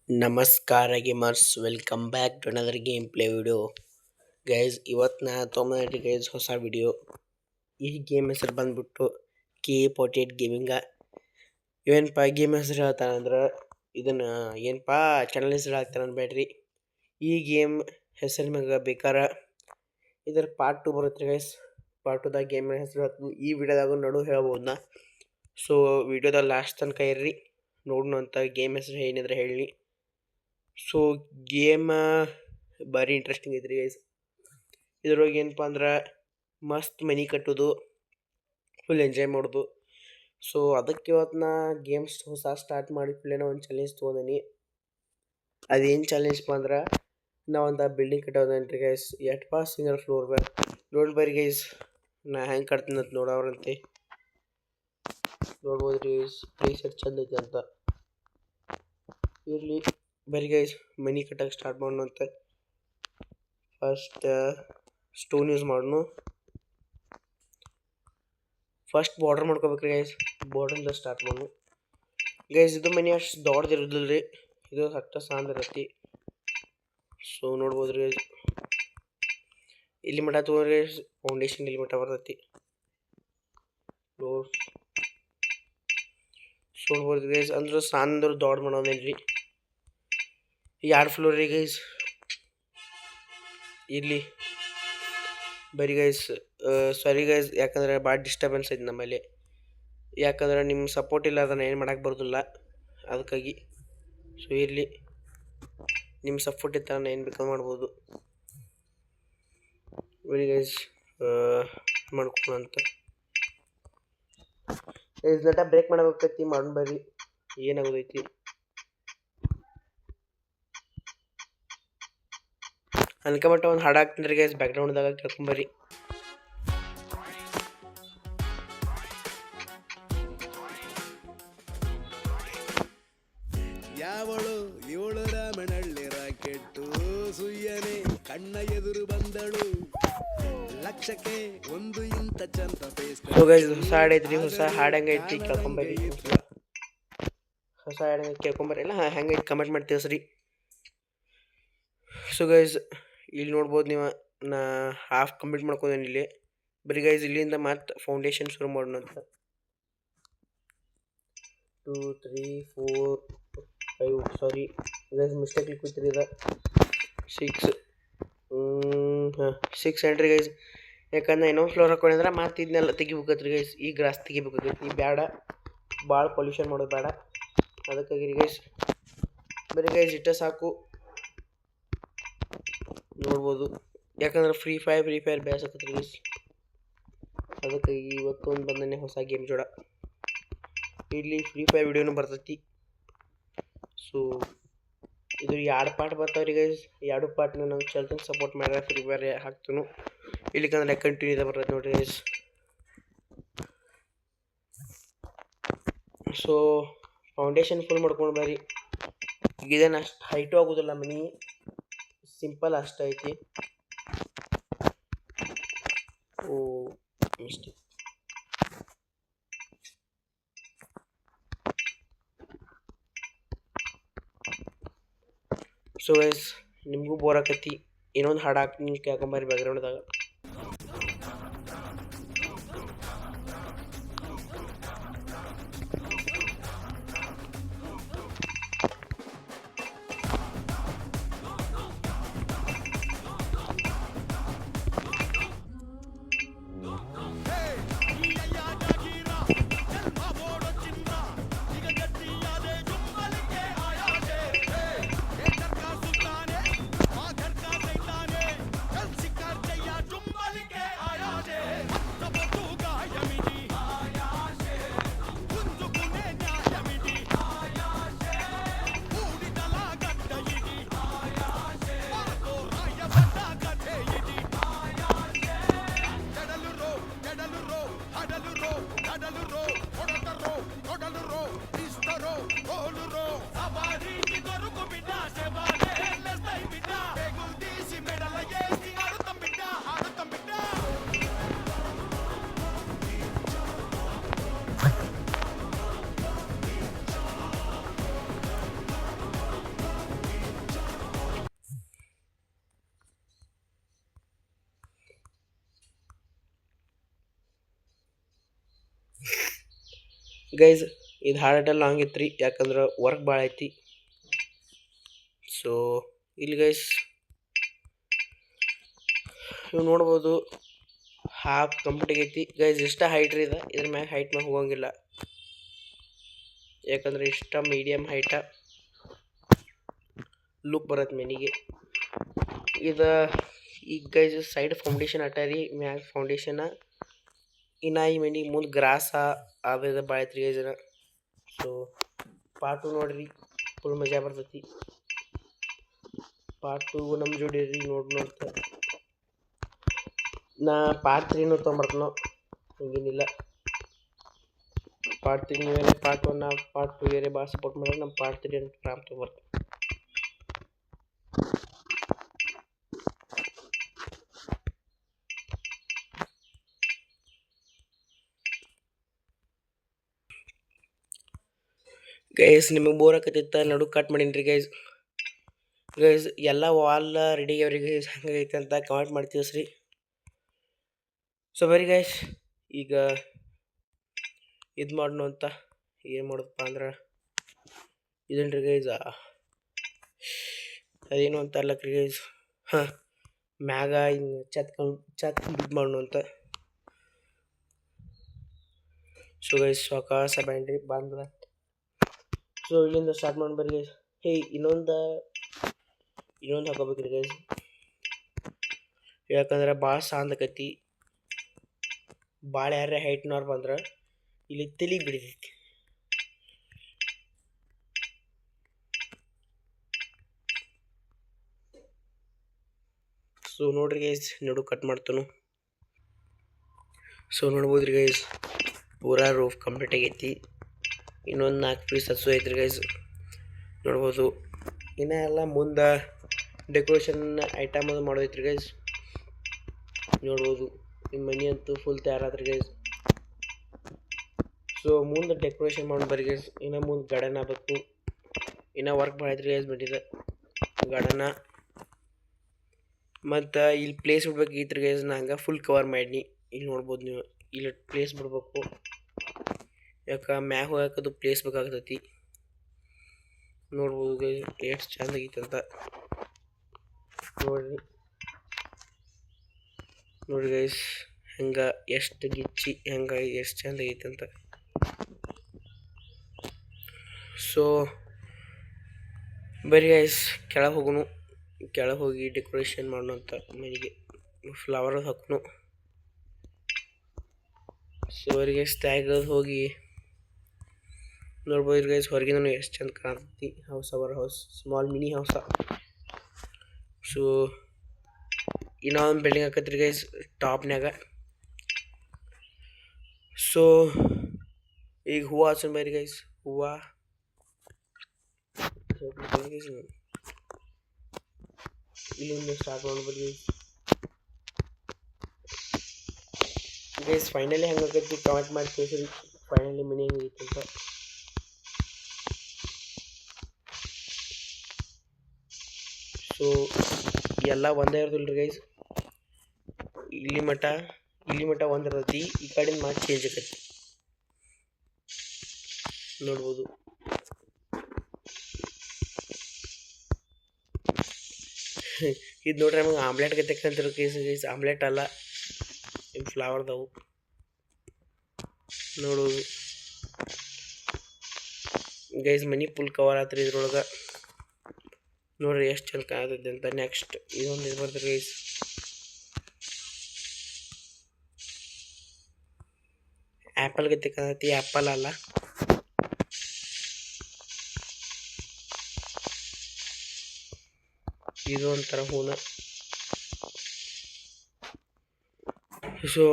ನಮಸ್ಕಾರ gamers, welcome back to another game play video. Guys, ಇವತ್ತು ನಾ ತೊಗೊಂಬಂದ್ರಿ ಗೈಸ್ ಹೊಸ ವಿಡಿಯೋ. ಈ ಗೇಮ್ ಹೆಸರು ಬಂದ್ಬಿಟ್ಟು K48 ಗೇಮಿಂಗ. ಏನಪ್ಪ ಗೇಮ್ ಹೆಸರು ಹೇಳ್ತಾನಂದ್ರೆ ಇದನ್ನು ಏನಪ್ಪ ಚಾನಲ್ ಹೆಸರು ಹೇಳ್ತಾನೆ ಅನ್ಬೇಡ್ರಿ. ಈ ಗೇಮ್ ಹೆಸರು ಮ್ಯಾಗ ಬೇಕಾರ ಇದರ ಪಾರ್ಟ್ 2 ಬರುತ್ತೆ ಗೈಸ್. ಪಾರ್ಟ್ 2ದಾಗ ಗೇಮ್ ಹೆಸರು ಹೇಳ್ತು ಈ ವಿಡಿಯೋದಾಗ ನಡು ಹೇಳ್ಬೋದು ನಾ. ಸೊ ವಿಡಿಯೋದ ಲಾಸ್ಟ್ ತನಕ ಇರ್ರಿ, ನೋಡೋಣ ಅಂತ ಗೇಮ್ ಹೆಸರು ಏನಿದ್ರೆ ಹೇಳಿ. ಸೊ ಗೇಮ್ ಭಾರಿ ಇಂಟ್ರೆಸ್ಟಿಂಗ್ ಐತ್ರಿ ಗೈಸ್. ಇದ್ರೊಳಗೆ ಏನಪ್ಪ ಅಂದ್ರೆ ಮಸ್ತ್ ಮನೆ ಕಟ್ಟೋದು, ಫುಲ್ ಎಂಜಾಯ್ ಮಾಡೋದು. ಸೊ ಅದಕ್ಕೆ ಇವತ್ತು ನಾ ಗೇಮ್ಸ್ ಹೊಸ ಸ್ಟಾರ್ಟ್ ಮಾಡಿದ್ಮೇಲೆ ಒಂದು ಚಾಲೆಂಜ್ ತೊಗೊಂಡೀನಿ. ಅದೇನು ಚಾಲೆಂಜ್ಪ ಅಂದ್ರೆ ನಾವು ಒಂದು ಬಿಲ್ಡಿಂಗ್ ಕಟ್ಟೋದನ್ರಿ ಗೈಸ್. ಎಟ್ಪ ಸಿಂಗಲ್ ಫ್ಲೋರ್ ಬರ್ ನೋಡಿ ಬರ್ರಿ ಗೈಸ್, ನಾ ಹೆಂಗೆ ಕಟ್ತೀನಿ ಅಂತ ನೋಡವ್ರಂತೆ. ನೋಡ್ಬೋದು ರೀ ಪ್ಲೇಸ್ ಎಷ್ಟು ಚಂದ ಐತೆ ಅಂತ. ಇರಲಿ ಬರಿ ಗೈಸ್, ಮನಿ ಕಟ್ಟಕ್ಕೆ ಸ್ಟಾರ್ಟ್ ಮಾಡೋಣ ಅಂತ. ಫಸ್ಟ್ ಸ್ಟೋನ್ ಯೂಸ್ ಮಾಡೋಣ. ಫಸ್ಟ್ ಬಾರ್ಡರ್ ಮಾಡ್ಕೋಬೇಕ್ರಿ ಗೈಸ್. ಬಾರ್ಡ್ರಿಂದ ಸ್ಟಾರ್ಟ್ ಮಾಡೋಣ ಗೈಸ್. ಇದು ಮನೆ ಅಷ್ಟು ದೊಡ್ಡದಿರೋದಿಲ್ಲ ರೀ, ಇದು ಅಷ್ಟ ಸಾಂದ್ ಇರತ್ತಿ. ಸೊ ನೋಡ್ಬೋದು ರೀ ಗೈಸ್, ಇಲ್ಲಿ ಮಟ್ಟ ತೊಗೊಂಡ್ರಿ ಫೌಂಡೇಶನ್ ಇಲ್ಲಿ ಮಟ್ಟ ಬರ್ತೈತಿ. ಸೊ ನೋಡ್ಬೋದು ಗೈಸ್, ಅಂದ್ರೆ ಸಾಂದ್ರ ದೊಡ್ಡ ಮಾಡೋದೇನ್ರಿ. 2 ಫ್ಲೋರ್ ರೀ ಗೈಸ್. ಇಲ್ಲಿ ಬರಿ ಗೈಸ್, ಸಾರಿ ಗೈಸ್, ಯಾಕಂದ್ರೆ ಭಾಳ ಡಿಸ್ಟರ್ಬೆನ್ಸ್ ಐತೆ ನಮ್ಮಲ್ಲಿ. ಯಾಕಂದ್ರೆ ನಿಮ್ಮ ಸಪೋರ್ಟ್ ಇಲ್ಲ, ಅದನ್ನು ಏನು ಮಾಡೋಕ್ಕೆ ಬರೋದಿಲ್ಲ ಅದಕ್ಕಾಗಿ. ಸೊ ಇರಲಿ, ನಿಮ್ಮ ಸಪೋರ್ಟ್ ಇತ್ತು ನಾನು ಏನು ಬೇಕಾದ್ರೂ ಮಾಡ್ಬೋದು. ಬರಿ ಗೈಸ್ ಮಾಡ್ಕೊಳ್ಳೋ ಅಂತ ಗೈಸ್. ನಟ ಬ್ರೇಕ್ ಮಾಡಬೇಕೈತಿ, ಮಾಡೋಣ ಬರ್ರಿ, ಏನಾಗೋದೈತಿ. ಅನ್ಕೊಂಬಿಟ್ಟ ಒಂದು ಹಾಡು ಹಾಕ್ತೀನಿ ರೀ ಗೈಸ್, ಬ್ಯಾಕ್ಗ್ರೌಂಡ್ದಾಗ ಕೇಳ್ಕೊಂಬರ್ರಿ. ಯಾವಳು ಇವಳು ರಾಮನಳ್ಳಿ ರಾಕೆಟ್ಟು ಸುಯ್ಯನೆ ಕಣ್ಣ ಎದುರು ಬಂದಳು ಲಕ್ಷಕ್ಕೆ ಒಂದು ಇಂಥ ಚಂದ ಫೇಸ್. ಸೊ ಗೈಸ್, ಹೊಸ ಹಾಡು ಐತ್ರಿ, ಹೊಸ ಹಾಡು ಹೆಂಗೈತಿ ಕೇಳ್ಕೊಂಬರ್ರಿ. ಹೊಸ ಹಾಡು ಕೇಳ್ಕೊಂಬರ್ರಿ, ಎಲ್ಲ ಹೆಂಗೈತಿ ಕಮೆಂಟ್ ಮಾಡಿ ತಿಳಿಸ್ರಿ. ಸೊ ಗೈಸ್, ಇಲ್ಲಿ ನೋಡ್ಬೋದು ನೀವು, ನಾ ಹಾಫ್ ಕಂಪ್ಲೀಟ್ ಮಾಡ್ಕೊಂಡೇನಿ ಇಲ್ಲಿ. ಬರೀ ಗೈಸ್ ಇಲ್ಲಿಂದ ಮತ್ತೆ ಫೌಂಡೇಶನ್ ಶುರು ಮಾಡೋಣ ಅಂತ. 2 3 4 5 ಸಾರಿ ಗೈಸ್, ಮಿಸ್ಟೇಕ್ ಕೂತ್ರಿ ಇದು 6 6 ಎಂಟ್ರಿ ಗೈಸ್. ಯಾಕಂದ್ರೆ ಇನ್ನೊಂದು ಫ್ಲೋರ್ ಹಾಕೊಂಡಿದ್ರೆ ಮತ್ತೆ ಇದನ್ನೆಲ್ಲ ತೆಗಿಬೇಕತ್ರಿ ಗೈಸ್. ಈ ಗ್ರಾಸ್ ತೆಗಿಬೇಕಾಗೈತಿ, ಬೇಡ ಭಾಳ ಪೊಲ್ಯೂಷನ್ ಮಾಡೋದು ಬೇಡ, ಅದಕ್ಕಾಗಿ ರೀ ಗೈಸ್. ಬರೀ ಗೈಸ್ ಇಷ್ಟ ಸಾಕು, ನೋಡ್ಬೋದು. ಯಾಕಂದ್ರೆ ಫ್ರೀ ಫೈರ್ ಬೇಸಕತ್ರಿ ಗೈಸ್, ಅದಕ್ಕಾಗಿ ಇವತ್ತೊಂದು ಬಂದನೆ ಹೊಸ ಗೇಮ್ ಜೋಡ. ಇಲ್ಲಿ ಫ್ರೀ ಫೈರ್ ವಿಡಿಯೋನು ಬರ್ತೈತಿ. ಸೊ ಇದು 2 ಪಾರ್ಟ್ ಬರ್ತಾವ್ರಿ ಗೈಸ್. 2 ಪಾರ್ಟ್ನ ನಂಗೆ ಚಲ್ತಂಗೆ ಸಪೋರ್ಟ್ ಮಾಡ್ರೆ ಫ್ರೀ ಫೈರ್ ಹಾಕ್ತನು. ಇಲ್ಲಿಕಂದ್ರೆ ಕಂಟಿನ್ಯೂ ಇದೆ ಬರ್ತೈತೆ ನೋಡ್ರಿ ಗೈಸ್. ಸೊ ಫೌಂಡೇಶನ್ ಫುಲ್ ಮಾಡ್ಕೊಂಡು ಬರ್ರಿ. ಇದೇನು ಅಷ್ಟು ಹೈಟು ಆಗೋದಿಲ್ಲ, ಮನಿ ಸಿಂಪಲ್ ಅಷ್ಟ ಐತಿ. ಓ ಮಿಸ್ಟೇಕ್. ಸೊ ಗೈಸ್, ನಿಮಗೂ ಬೋರ್ ಆಕತಿ, ಇನ್ನೊಂದು ಹಾಡು ಹಾಕ್ತೀನಿ ಕೇಳ್ಕೊಂಬರ್ರಿ ಬ್ಯಾಕ್ಗ್ರೌಂಡ್ದಾಗ. ಗೈಸ್ ಇದು ಹಾರ್ಡ್ ಲಾಂಗ್ ಇತ್ತು ಯಾಕಂದ್ರೆ ವರ್ಕ್ ಭಾಳ ಐತಿ. ಸೊ ಇಲ್ಲಿ ಗೈಸ್ ನೀವು ನೋಡ್ಬೋದು ಹಾಫ್ ಕಂಪ್ಲೀಟ್ ಆಗೈತಿ ಗೈಸ್. ಇಷ್ಟ ಹೈಟ್ ರೀ ಇದು, ಇದ್ರ ಮ್ಯಾಗ ಹೈಟ್ ಮ್ಯಾಗ ಹೋಗಂಗಿಲ್ಲ ಯಾಕಂದ್ರೆ ಇಷ್ಟ ಮೀಡಿಯಮ್ ಹೈಟ ಲುಕ್ ಬರತ್ತೆ ಮನೆಗೆ ಇದು. ಈಗ ಗೈಸ್ ಸೈಡ್ ಫೌಂಡೇಶನ್ ಅಟ್ಟಾರಿ, ಮ್ಯಾಗ ಫೌಂಡೇಶನ್ ಇನ್ನು ಈ ಮನೆಗೆ ಮುಂದೆ ಗ್ರಾಸ ಅದ ಭಾಳ ಐತ್ರಿ ಗೈಸ್. ಸೊ ಪಾರ್ಟ್ 2 ನೋಡ್ರಿ, ಫುಲ್ ಮಜಾ ಬರ್ತೈತಿ. ಪಾರ್ಟ್ 2 ನಮ್ಮ ಜೋಡಿ ರೀ ನೋಡ್ತ ನಾ ಪಾರ್ಟ್ 3 ತೊಗೊಂಬರ್ತನೋ ಹಂಗೇನಿಲ್ಲ. ಪಾರ್ಟ್ 3 ನೀವೇನೇ ಪಾರ್ಟ್ 1 ಪಾರ್ಟ್ 2 ಏರೇ ಭಾಳ ಸಪೋರ್ಟ್ ಮಾಡಿದ್ರೆ ನಮ್ಮ ಪಾರ್ಟ್ 3 ಅಂತ ರಾಮ್ ತೊಗೊಂಬರ್ತೀನಿ. ಗೈಸ್ ನಿಮಗೆ ಬೋರ್ ಆಕತ್ತಿತ್ತ ನಡು ಕಟ್ ಮಾಡೀನಿ ರೀ ಗೈಸ್. ಗೈಸ್ ಎಲ್ಲ ವಾಲ್ ರೆಡಿ ಆಗ್ಯಾವ್ರಿ ಗೈಸ್, ಹಂಗೈತೆ ಅಂತ ಕಮೆಂಟ್ ಮಾಡಿ ತಿಳಿಸ್ರಿ. ಸೊ ಬರೀ ಗೈಸ್ ಈಗ ಇದು ಮಾಡೋಣ ಅಂತ. ಏನು ಮಾಡೋದಪ್ಪ ಅಂದ್ರೆ ಇದೇನು ರೀ ಗೈಸ್, ಅದೇನು ಅಂತ ಅಲ್ಲಕ್ರಿ ಗೈಸ್, ಹಾಂ ಮ್ಯಾಗ ಹಿಂಗೆ ಛತ್ ಇದು ಮಾಡೋಣ ಅಂತ. ಸೊ ಗೈಸ್ ಸಾವಕಾಶ ಬ್ಯಾಂಡ್ರಿ ಬಂದ. ಸೊ ಇಲ್ಲಿಂದ ಸ್ಟಾರ್ಟ್ ಮಾಡಿ ಬರ್ರಿ ಗೈಸ್. ಹೇ ಇನ್ನೊಂದು ಹಾಕೋಬೇಕ್ರಿ ಗೈಸ್, ಯಾಕಂದ್ರೆ ಭಾಳ ಸಾಂದಕೈತಿ. ಭಾಳ ಯಾರೇ ಹೈಟ್ನವ್ರು ಬಂದ್ರೆ ಇಲ್ಲಿ ತಲೆಗೆ ಬಿಡಿತೈತಿ. ಸೊ ನೋಡ್ರಿ ಗೈಸ್ ನಡು ಕಟ್ ಮಾಡ್ತಾನು. ಸೊ ನೋಡ್ಬೋದ್ರಿ ಗೈಸ್ ಪೂರಾ ರೂಫ್ ಕಂಪ್ಲೀಟ್ ಆಗೈತಿ. ಇನ್ನೊಂದು 4 ಪೀಸ್ ಹಸು ಐತ್ರಿ ಗೈಸ್ ನೋಡ್ಬೋದು. ಇನ್ನೂ ಎಲ್ಲ ಮುಂದೆ ಡೆಕೋರೇಷನ್ ಐಟಮ್ ಅದು ಮಾಡೋದೈತ್ರಿ ಗೈಸ್ ನೋಡ್ಬೋದು. ನಿಮ್ಮ ಮನೆ ಅಂತೂ ಫುಲ್ ತಯಾರಾದ್ರಿ ಗೈಸ್. ಸೊ ಮುಂದೆ ಡೆಕೋರೇಷನ್ ಮಾಡಿ ಬರ್ರಿ ಗೈಸ್. ಇನ್ನು ಮುಂದೆ ಗಾರ್ಡನ್ ಆಗಬೇಕು, ಇನ್ನೂ ವರ್ಕ್ ಭಾಳ ಐತ್ರಿ ಗೈಸ್ ಬಿಟ್ಟಿದೆ ಗಾರ್ಡನ್ನ. ಮತ್ತು ಇಲ್ಲಿ ಪ್ಲೇಸ್ ಬಿಡ್ಬೇಕಿತ್ತು ಗೈಸ್, ನಾ ಹಂಗೆ ಫುಲ್ ಕವರ್ ಮಾಡೀನಿ. ಇಲ್ಲಿ ನೋಡ್ಬೋದು ನೀವು, ಇಲ್ಲಿ ಪ್ಲೇಸ್ ಬಿಡ್ಬೇಕು, ಯಾಕೆ ಮ್ಯಾಗ ಹೋಗಕ್ಕದು ಪ್ಲೇಸ್ ಬೇಕಾಗ್ತೈತಿ. ನೋಡ್ಬೋದು ಗೈಸ್ ಎಷ್ಟು ಚಂದ ಆಗೈತೆ ಅಂತ ನೋಡ್ರಿ ಗೈಸ್, ಹಂಗೆ ಎಷ್ಟು ಗಿಚ್ಚಿ ಹಂಗೆ ಎಷ್ಟು ಚಂದ ಆಗೈತೆ ಅಂತ. ಸೊ ಬರೀ ಗೈಸ್ ಕೆಳಗೆ ಹೋಗೋನು, ಕೆಳಗೆ ಹೋಗಿ ಡೆಕೋರೇಷನ್ ಮಾಡೋಣ ಅಂತ ಮನೆಗೆ ಫ್ಲವರ್ ಹಾಕೋನು. ಸೊ ಅವರಿಗೆ ತೆಗೆದು ಹೋಗಿ ನೋಡ್ಬೋದು ಗೈಸ್ ಹೊರಗಿಂದ ಎಷ್ಟು ಚಂದ ಕಾಣ್ತೈತಿ. House our house small mini house. So ಇನ್ನೊಂದು ಬಿಲ್ಡಿಂಗ್ ಹಾಕತ್ರಿ ಗೈಸ್ ಟಾಪ್ನ್ಯಾಗ. ಸೊ ಈಗ ಹೂವು ಹಚ್ಚೋಣ ಬರ್ರಿ ಗೈಸ್. ಹೂವು ಇಲ್ಲಿಂದ ಸ್ಟಾರ್ಟ್ ಮಾಡ್ಬೋದು ಗೈಸ್. ಫೈನಲಿ ಹೆಂಗೆ ಆಕೈತಿ ಕಮೆಂಟ್ ಮಾಡಿ ತಿಳಿಸ್ರಿ, ಫೈನಲಿ ಮನೆ ಹೆಂಗೈತಿ ಅಂತ. ಸೊ ಎಲ್ಲ ಒಂದೇ ಇರೋದಿಲ್ಲ ರೀ ಗೈಸ್, ಇಲ್ಲಿ ಮಟ್ಟ ಒಂದು ಇರ್ತೈತಿ, ಈ ಕಡೆಯಿಂದ ಮಾತು ಚೇಂಜ್ ಆಕೈತಿ ನೋಡ್ಬೋದು. ಇದು ನೋಡ್ರಿ ನಮಗೆ ಆಮ್ಲೆಟ್ ಗೈತೆ ಗೈಸ್, ಆಮ್ಲೆಟ್ ಅಲ್ಲ ಇವು ಫ್ಲವರ್ದವು ನೋಡೋದು ಗೈಸ್. ಮನಿ ಫುಲ್ ಕವರ್ ಆತ್ರಿ ಇದ್ರೊಳಗೆ ನೋಡ್ರಿ ಎಷ್ಟು ಚಂದ ಕಾಣತೈತೆ ಅಂತ. ನೆಕ್ಸ್ಟ್ ಇದೊಂದು ಇದು ಬರ್ತದೆ ಗೈಸ್, ಆ್ಯಪಲ್ ಗತೆ ಕಾಣತಿ, ಆ್ಯಪಲ್ ಅಲ್ಲ ಇದು ಒಂಥರ ಹೂನ. ಸೊ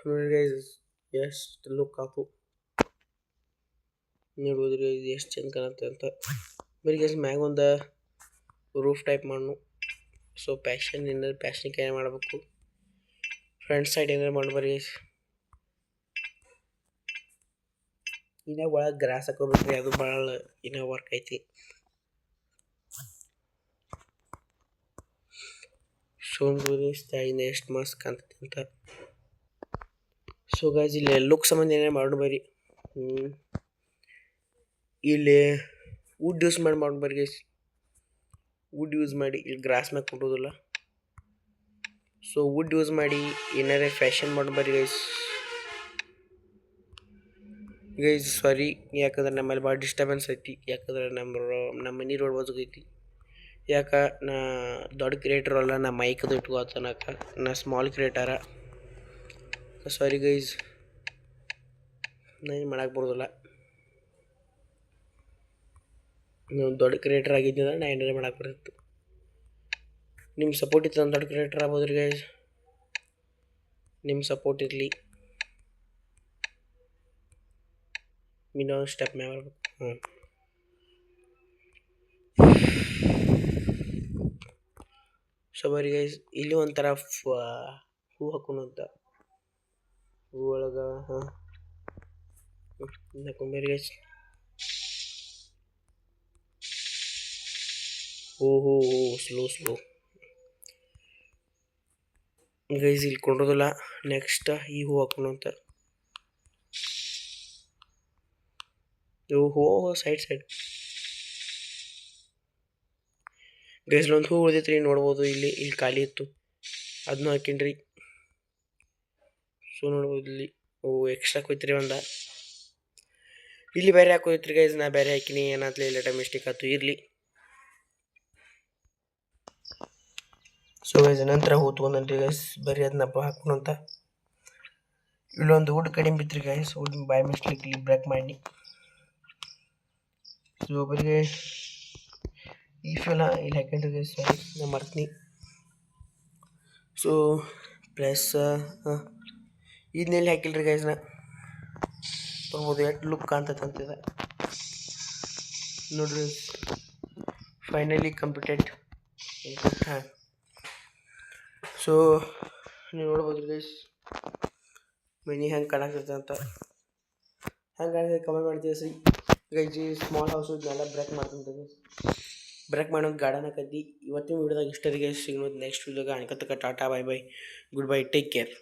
ನೋಡಿ ಗೈಸ್ ಎಷ್ಟು ಲುಕ್ ಆತು ನೋಡ್ಬೋದು ಗೈಸ್ ಎಷ್ಟು ಚಂದ ಕಾಣುತ್ತೆ ಅಂತ. ಬರೀ ಗೈಸ್ ಮ್ಯಾಗ ಒಂದು ರೂಫ್ ಟೈಪ್ ಮಾಡು. ಸೊ ಪ್ಯಾಷನ್ ಕ್ಯಾರಿ ಮಾಡಬೇಕು, ಫ್ರಂಟ್ ಸೈಡ್ ಏನಾರು ಮಾಡ್ಬಾರಿ ಗೈಸ್. ಇನ್ನೂ ಒಳಗೆ ಗ್ರಾಸ್ ಹಾಕೋಬೇಕ್ರಿ, ಅದು ಭಾಳ ಇನ್ನೂ ವರ್ಕ್ ಐತಿ. ಸೊ ಸ್ಥಾಯಿನ ಎಷ್ಟು ಮಸ್ತ್ ಕಾಣ್ತೈತಿ ಅಂತ. ಸೊ ಗೈಸ್ ಇಲ್ಲಿ ಲುಕ್ ಸಂಬಂಧ ಏನೇ ಮಾಡೋಣ ಬರ್ರಿ. ಇಲ್ಲಿ ವುಡ್ ಯೂಸ್ ಮಾಡಿ ಬರ್ರಿ ಗೈಸ್. ವುಡ್ ಯೂಸ್ ಮಾಡಿ ಇಲ್ಲಿ ಗ್ರಾಸ್ ಮ್ಯಾಗ ಕೊಡೋದಿಲ್ಲ. ಸೊ ವುಡ್ ಯೂಸ್ ಮಾಡಿ ಏನಾರೇ ಫ್ಯಾಷನ್ ಬರ್ರಿ ಗೈಸ್. ಗೈಸ್ ಸಾರಿ, ಯಾಕಂದ್ರೆ ನಮ್ಮಲ್ಲಿ ಭಾಳ ಡಿಸ್ಟರ್ಬೆನ್ಸ್ ಐತಿ. ಯಾಕಂದ್ರೆ ನಮ್ಮ ಮನೆ ರೋಡ್ ಬಾಜು ಐತಿ. ಯಾಕೆ ನಾ ದೊಡ್ಡ ಕ್ರಿಯೇಟರ್ ಅಲ್ಲ, ನಾ ಮೈಕದು ಇಟ್ಕೋತನಕ ನಾ ಸ್ಮಾಲ್ ಕ್ರಿಯೇಟರ. ಸಾರಿ ಗೈಸ್, ನಾ ಏನು ಮಾಡಕ್ಕೆ ಬರೋದಿಲ್ಲ. ನೀವು ದೊಡ್ಡ ಕ್ರಿಯೇಟರ್ ಆಗಿದ್ದಂದ್ರೆ ನಾ ಏನಾರ ಮಾಡಕ್ಕೆ ಬರ್ತಿತ್ತು. ನಿಮ್ಮ ಸಪೋರ್ಟ್ ಇತ್ತು, ನಾನು ದೊಡ್ಡ ಕ್ರಿಯೇಟರ್ ಆಗ್ಬೋದು ರೀ ಗೈಸ್. ನಿಮ್ಮ ಸಪೋರ್ಟ್ ಇರಲಿ. ಇನ್ನೊಂದು ಸ್ಟೆಪ್ ಮ್ಯಾಗ ಬರ್ಬೇಕು. ಸೊ ಬರಿ ಗೈಸ್, ಇಲ್ಲಿ ಒಂಥರ ಹೂ ಹಾಕೋಣ ಅಂತ. ಹೂ ಒಳಗೆ ಹಾಕೊಂಬರಿ ಗೈಸ್. ಹೋ ಸ್ಲೋ ಗೈಸ್, ಇಲ್ಲಿ ಕೊಂಡೋದಿಲ್ಲ. ನೆಕ್ಸ್ಟ್ ಈ ಹೂ ಹಾಕೋಣ ಅಂತ. ಹೋ ಸೈಡ್ ಗೈಸ್, ಒಂದು ಹೂ ಉಳಿದೈತ್ರಿ, ನೋಡ್ಬೋದು. ಇಲ್ಲಿ ಖಾಲಿ ಇತ್ತು, ಅದನ್ನೂ ಹಾಕಿನ್ರಿ. ಸೊ ನೋಡ್ಬೋದು ಇಲ್ಲಿ ಎಕ್ಸ್ಟ್ರಾ ಕೊಯ್ತ್ರಿ ಒಂದ. ಇಲ್ಲಿ ಬೇರೆ ಹಾಕೋಯ್ತ್ರಿ ಗೈಸ್, ನಾ ಬೇರೆ ಹಾಕಿನಿ. ಏನಾತ್ಲಿ ಲೇಟ ಮಿಸ್ಟೇಕ್ ಆಯ್ತು, ಇರಲಿ. ಸೊ ಗೈಸ್, ನಂತರ ಹೂ ತೊಗೊಂಡ್ರಿ ಗೈಸ್. ಬರೀ ಅದನ್ನ ಹಾಕೋಣ ಅಂತ. ಇಲ್ಲೊಂದು ವುಡ್ ಕಡಿಮೆ ಬಿತ್ರಿ ಗೈಸ್. ವುಡ್ ಬೈ ಮಿಸ್ಟೇಕ್ ಇಲ್ಲಿ ಬ್ರೇಕ್ ಮಾಡಿ. ಸೊ ಬರೀ ಈ ಫಿಲ ಇಲ್ಲಿ ಹಾಕೊಂಡ್ರಿ ಗೈಸ್. ಸಾರಿ, ನಾ ಮರ್ತೀನಿ. ಸೊ ಪ್ಲಸ್ ಇದನ್ನೆಲ್ಲಿ ಹಾಕಿಲ್ರಿ ಗೈಸ್. ನಾ ತೊಗೊಬೋದು ಎಷ್ಟು ಲುಕ್ ಕಾಣ್ತೈತೆ ಅಂತಿದೆ ನೋಡ್ರಿ. Finally completed. ಹಾಂ, ಸೊ ನೀವು ನೋಡ್ಬೋದು ಗೈಸ್ ಮನಿ ಹೆಂಗೆ ಕಾಣಾಕ್ತೈತೆ ಅಂತ. ಹೆಂಗೆ ಕಾಣಿಸ್ತೈತೆ ಕಮೆಂಟ್ ಮಾಡ್ತೀವಿ ಸಿ ಗೈಸ್. ಈ ಸ್ಮಾಲ್ ಹೌಸ್ ಇದನ್ನೆಲ್ಲ ಬ್ರೇಕ್ ಮಾಡ್ತೀನಿ ಗೈಸ್. ಬ್ರೇಕ್ ಮಾಡೋದು ಗಾರ್ಡನ್ ಆಕೈತಿ. ಇವತ್ತಿನ ವೀಡಿಯೋದಾಗ ಇಷ್ಟ ಗೈಸ್. ಸಿಗೋದು ನೆಕ್ಸ್ಟ್ ವೀಡಿಯೋದಾಗ. ಅನ್ಕತಕ್ಕ tata, bye good bye, take care.